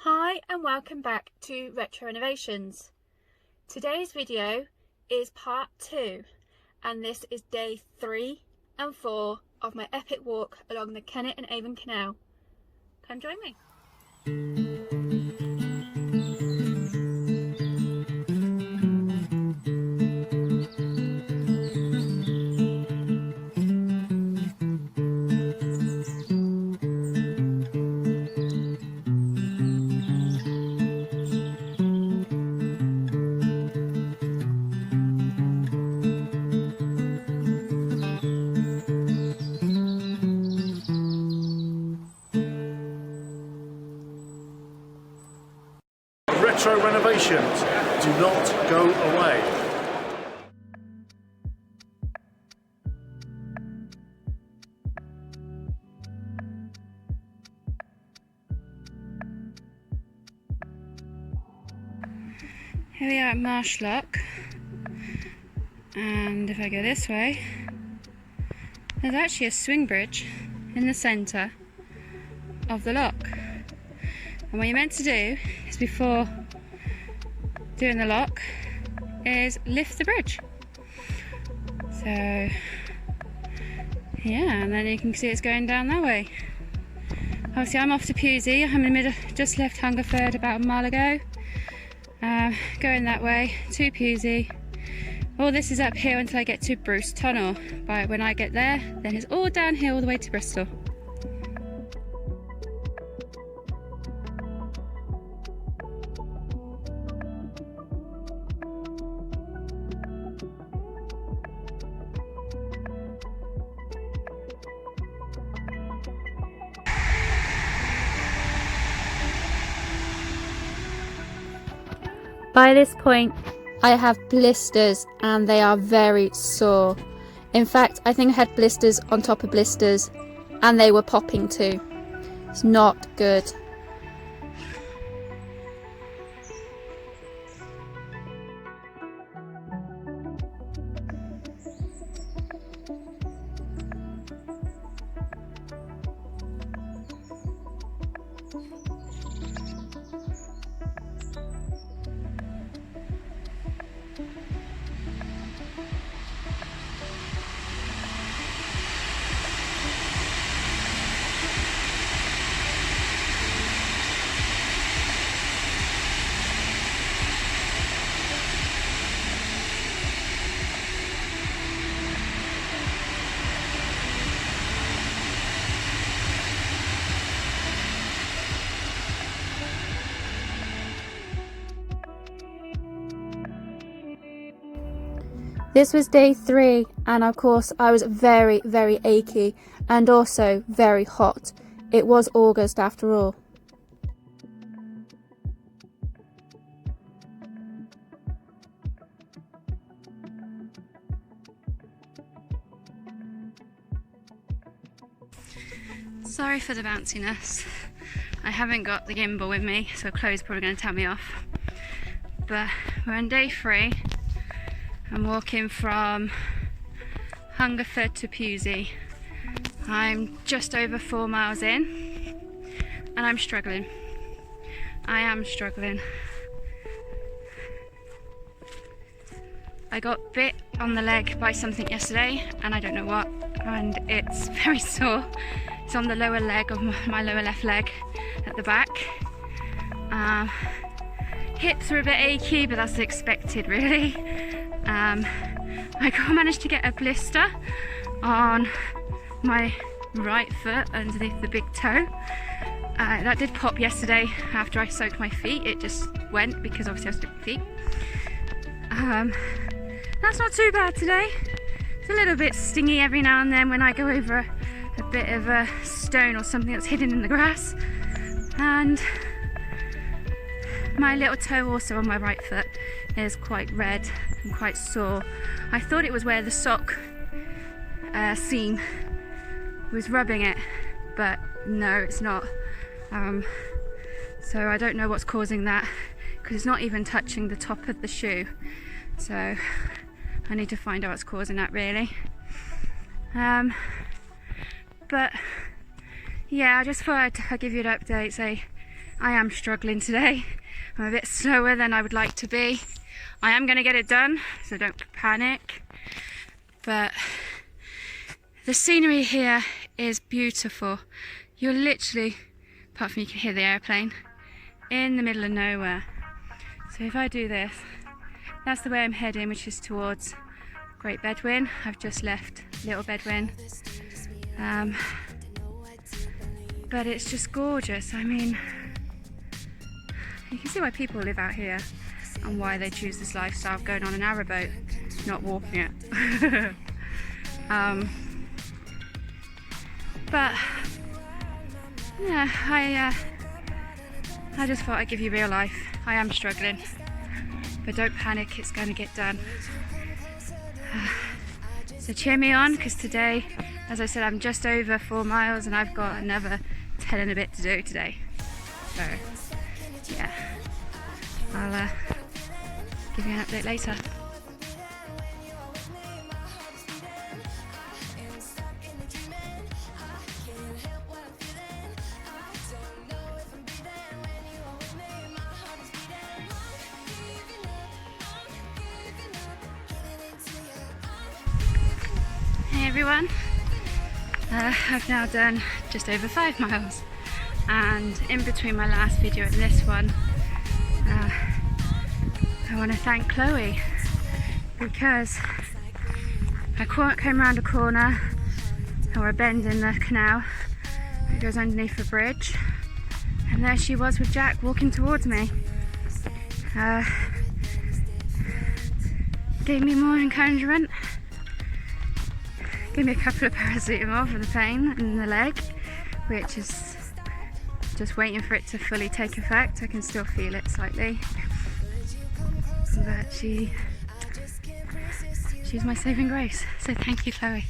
Hi and welcome back to Retro Renovations. Today's video is part 2 and this is day 3 and 4 of my epic walk along the Kennet and Avon Canal. Come join me. Retro Renovations, do not go away. Here we are at Marshlock, and if I go this way, there's actually a swing bridge in the centre of the lock. And what you're meant to do is, before doing the lock, is lift the bridge. So yeah, and then you can see it's going down that way. Obviously I'm off to Pewsey. I'm in the middle, just left Hungerford about a mile ago. Going that way to Pewsey. All this is uphill until I get to Bruce Tunnel. But when I get there, then it's all downhill all the way to Bristol. By this point, I have blisters and they are very sore. In fact, I think I had blisters on top of blisters and they were popping too. It's not good. This was day 3 and of course I was very achy and also very hot. It was August after all. Sorry for the bounciness. I haven't got the gimbal with me, so Chloe's probably going to tell me off. But we're on day 3. I'm walking from Hungerford to Pewsey. I'm just over 4 miles in and I'm struggling. I am struggling. I got bit on the leg by something yesterday and I don't know what, and it's very sore. It's on the lower leg of my lower left leg at the back. Hips are a bit achy, but that's expected really. I managed to get a blister on my right foot underneath the big toe. That did pop yesterday after I soaked my feet. It just went because obviously I soaked my feet. That's not too bad today. It's a little bit stingy every now and then when I go over a bit of a stone or something that's hidden in the grass. And my little toe also on my right foot is quite red and quite sore. I thought it was where the sock seam was rubbing it, but no, it's not. So I don't know what's causing that because it's not even touching the top of the shoe. So I need to find out what's causing that really. But yeah, I just thought I'd give you an update, say I am struggling today. I'm a bit slower than I would like to be. I am going to get it done, so don't panic. But the scenery here is beautiful. You're literally, apart from you can hear the airplane, in the middle of nowhere. So if I do this, that's the way I'm heading, which is towards Great Bedwin. I've just left Little Bedwin. But it's just gorgeous. I mean, you can see why people live out here and why they choose this lifestyle of going on an arrowboat, not walking it. But yeah, I just thought I'd give you real life. I am struggling, but don't panic, it's going to get done. So cheer me on, because today, as I said, I'm just over 4 miles and I've got another 10 and a bit to do today. So yeah, I'll give you an update later. Hey everyone, I've now done just over 5 miles, and in between my last video and this one, I want to thank Chloe, because I came around a corner or a bend in the canal that goes underneath the bridge, and there she was with Jack walking towards me. Gave me more encouragement, gave me a couple of paracetamol for the pain in the leg, which is just waiting for it to fully take effect. I can still feel it slightly, but she's my saving grace, so thank you, Chloe.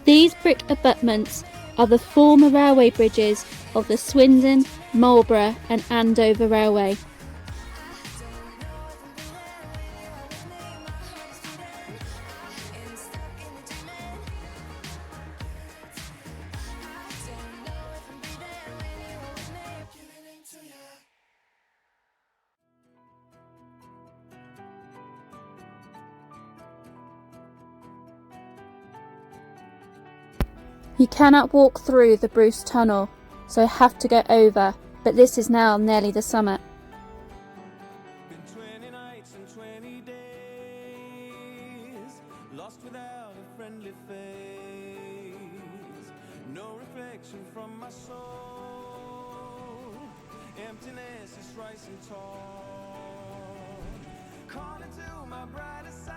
These brick abutments are the former railway bridges of the Swindon, Marlborough and Andover Railway. You cannot walk through the Bruce Tunnel, so have to go over, but this is now nearly the summit. Been 20 nights and 20 days, lost without a friendly face, no reflection from my soul, emptiness is rising tall, calling to my brighter side,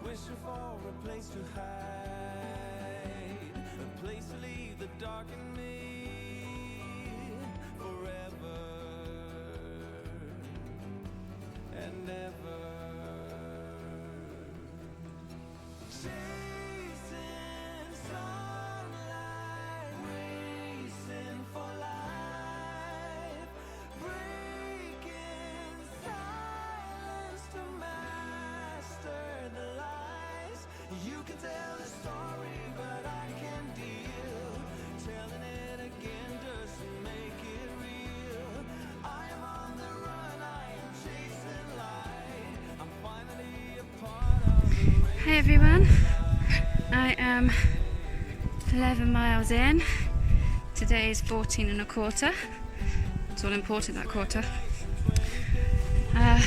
wishing for a place to hide, a place to leave the dark in me forever and ever. Chasing sunlight, racing for life, breaking silence to master the lies. You can tell a story, but I can deal telling it again. everyone, I am 11 miles in. Today is 14 and a quarter. It's all important, that quarter. I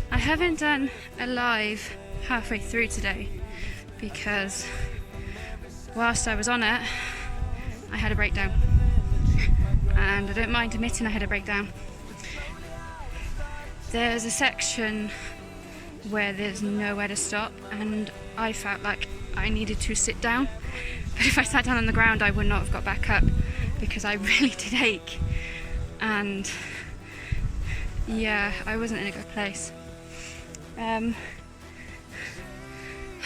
haven't done a live halfway through today because whilst I was on it, I had a breakdown. And I don't mind admitting I had a breakdown. There's a section where there's nowhere to stop and I felt like I needed to sit down, but if I sat down on the ground I would not have got back up because I really did ache, and yeah, I wasn't in a good place. I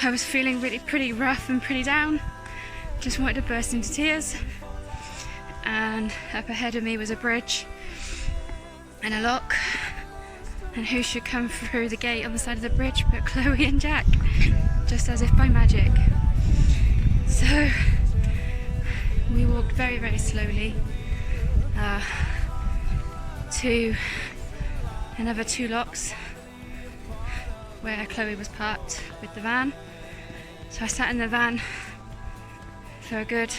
was feeling really pretty rough and pretty down, just wanted to burst into tears, and up ahead of me was a bridge and a lock. And who should come through the gate on the side of the bridge but Chloe and Jack, just as if by magic. So we walked very, very slowly to another 2 locks where Chloe was parked with the van. So I sat in the van for a good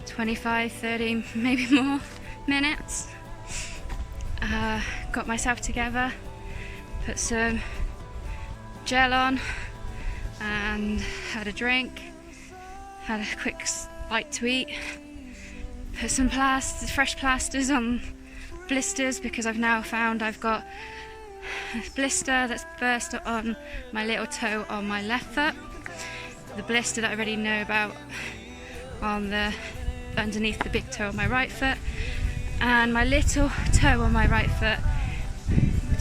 25, 30, maybe more minutes. Got myself together, put some gel on and had a drink, had a quick bite to eat, put some fresh plasters on blisters because I've now found I've got a blister that's burst on my little toe on my left foot, the blister that I already know about on the underneath the big toe on my right foot, and my little toe on my right foot.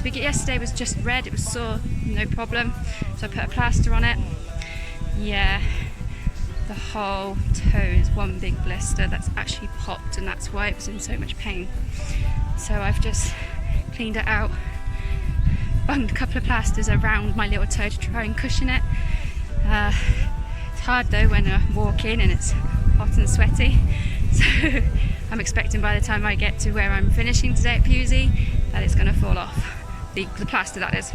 Yesterday was just red, it was sore, no problem, so I put a plaster on it. Yeah, the whole toe is one big blister that's actually popped, and that's why it was in so much pain. So I've just cleaned it out, bunged a couple of plasters around my little toe to try and cushion it. It's hard though when I walk in and it's hot and sweaty, so I'm expecting by the time I get to where I'm finishing today at Pewsey that it's going to fall off. The plaster, that is.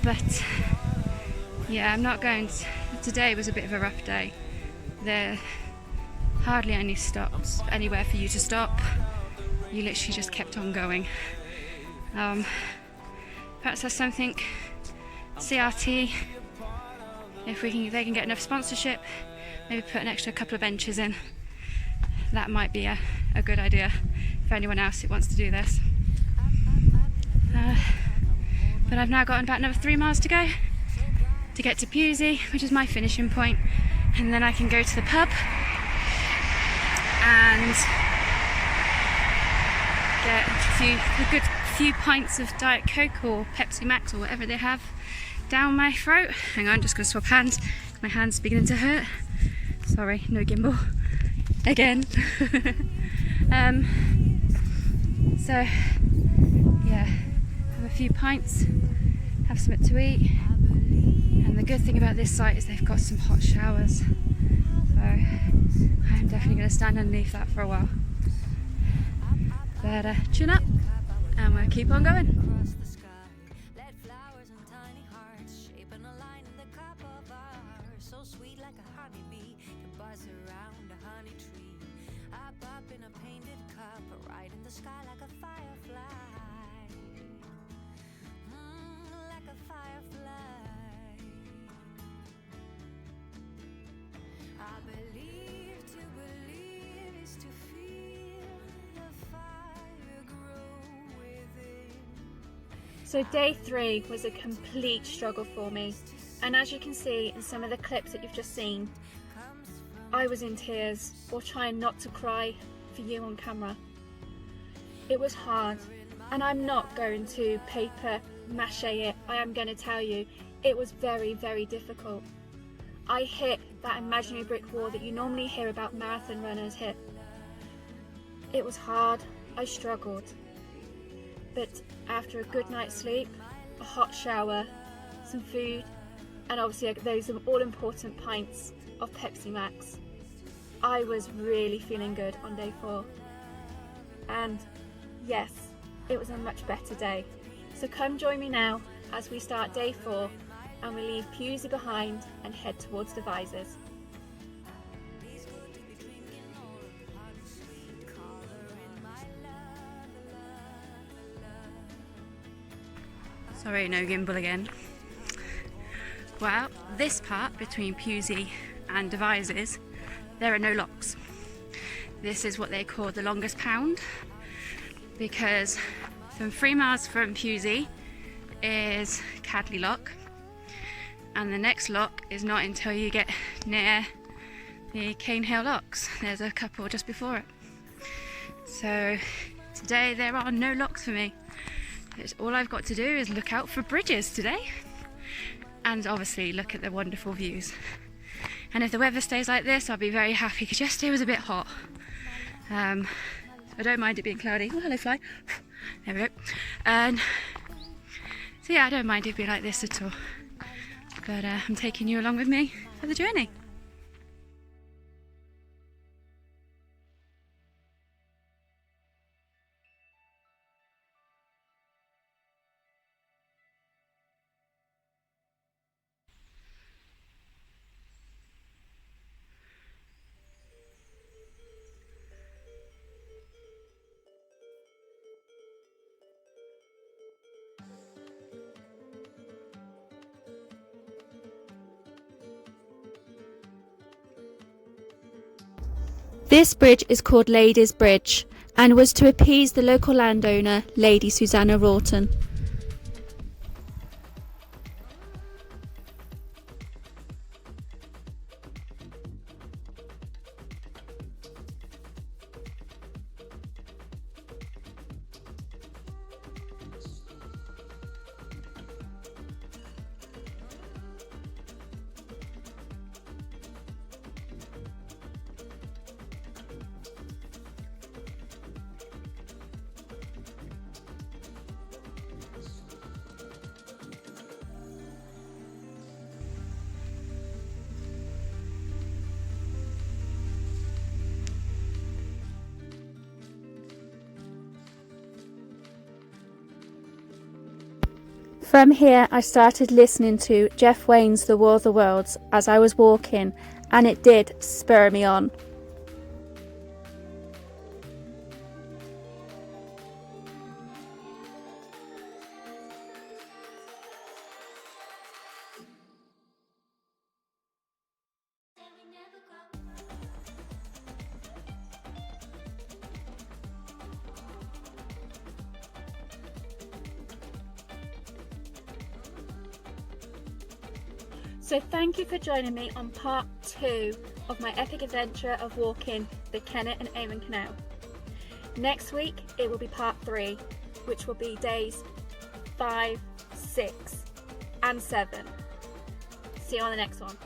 But yeah, I'm not going to, today was a bit of a rough day. There hardly any stops, anywhere for you to stop. You literally just kept on going. Perhaps that's something CRT, if they can get enough sponsorship, maybe put an extra couple of benches in. That might be a good idea for anyone else who wants to do this. But I've now got about another 3 miles to go to get to Pewsey, which is my finishing point, and then I can go to the pub and get a good few pints of Diet Coke or Pepsi Max or whatever they have down my throat. Hang on, just going to swap hands. My hand's beginning to hurt. Sorry, no gimbal. Again. So, yeah, have a few pints, have something to eat, and the good thing about this site is they've got some hot showers, so I'm definitely going to stand underneath that for a while. But chin up, and we'll keep on going. So day 3 was a complete struggle for me, and as you can see in some of the clips that you've just seen, I was in tears or trying not to cry for you on camera. It was hard, and I'm not going to paper mache it. I am going to tell you it was very, very difficult. I hit that imaginary brick wall that you normally hear about marathon runners hit. It was hard, I struggled, but after a good night's sleep, a hot shower, some food, and obviously those all important pints of Pepsi Max, I was really feeling good on day 4. And yes, it was a much better day. So come join me now as we start day 4 and we leave Pewsey behind and head towards Devizes. Sorry, no gimbal again. Well, this part between Pewsey and Devizes, there are no locks. This is what they call the longest pound, because from 3 miles from Pewsey is Cadley Lock, and the next lock is not until you get near the Cane Hill locks. There's a couple just before it. So today there are no locks for me. All I've got to do is look out for bridges today, and obviously look at the wonderful views. And if the weather stays like this, I'll be very happy, because yesterday was a bit hot. I don't mind it being cloudy. Oh, hello fly. There we go. And so yeah, I don't mind it being like this at all. But I'm taking you along with me for the journey. This bridge is called Ladies Bridge and was to appease the local landowner, Lady Susanna Rawton. From here I started listening to Jeff Wayne's The War of the Worlds as I was walking, and it did spur me on. So thank you for joining me on part 2 of my epic adventure of walking the Kennet and Avon Canal. Next week it will be part 3, which will be days 5, 6 and 7. See you on the next one.